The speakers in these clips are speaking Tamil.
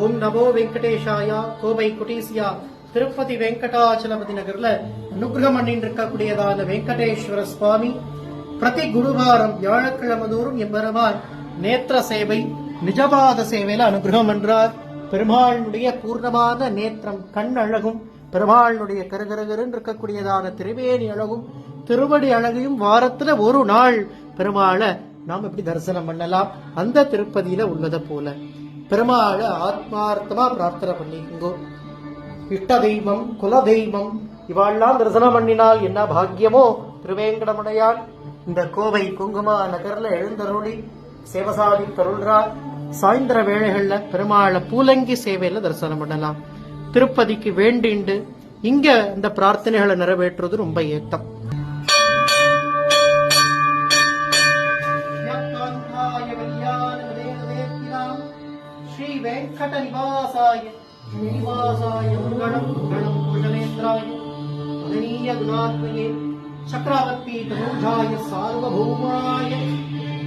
ஓம் நமோ வெங்கடேஷாயா. கோவை குட்டீசியா திருப்பதி வெங்கடாச்சலபதி நகர்ல அனுகிரகம் பண்ணிட்டு இருக்கக்கூடியதான வெங்கடேஸ்வர சுவாமி பிரதி குருவாரம் வியாழக்கிழமை தோறும் எம்பெருமான் நேத்திர சேவை நிஜபாத சேவையில அனுகிரகம் பண்றார். பெருமாளுடைய பூர்ணமான நேத்திரம் கண் அழகும் பெருமாளுடைய கருகருகருன்னு இருக்கக்கூடியதான திருவேணி அழகும் திருவடி அழகையும் வாரத்துல ஒரு நாள் பெருமாளை நாம் எப்படி தரிசனம் பண்ணலாம். அந்த திருப்பதியில உள்ளதை போல பெருமாளை ஆத்மார்த்தமா பிரார்த்தனை பண்ணிக்கோ. இஷ்ட தெய்வம் குல தெய்வம் இவாள்லாம் தரிசனம் பண்ணினால் என்ன பாக்கியமோ திருவேங்கடமுடையான் இந்த கோவை குங்குமா நகர்ல எழுந்தருளி சேவசாதி தருள்றார். சாயந்தர வேளைகள்ல பெருமாளை பூலங்கி சேவையில தரிசனம் பண்ணலாம். திருப்பதிக்கு வேண்டிண்டு இங்க இந்த பிரார்த்தனைகளை நிறைவேற்றுவது ரொம்ப ஏத்தம். ஸ்ரீ வெங்கட நிவாசாய நிவாசாய மங்களம் மங்களம் குஷலேந்திராய மதனீய குணாத்மயே சக்கரவர்த்தி தனூஜாய சார்வபௌமாய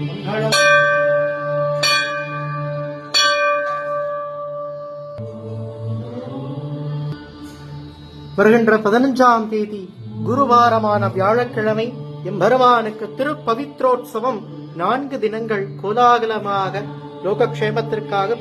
மங்களம். வருகின்ற 15ஆம் தேதி குருவாரமான வியாழக்கிழமை எம்பெருமானுக்கு திருப்பவித்ரோத்சவம் 4 தினங்கள் கோலாகலமாக லோகக்ஷேமத்திற்காக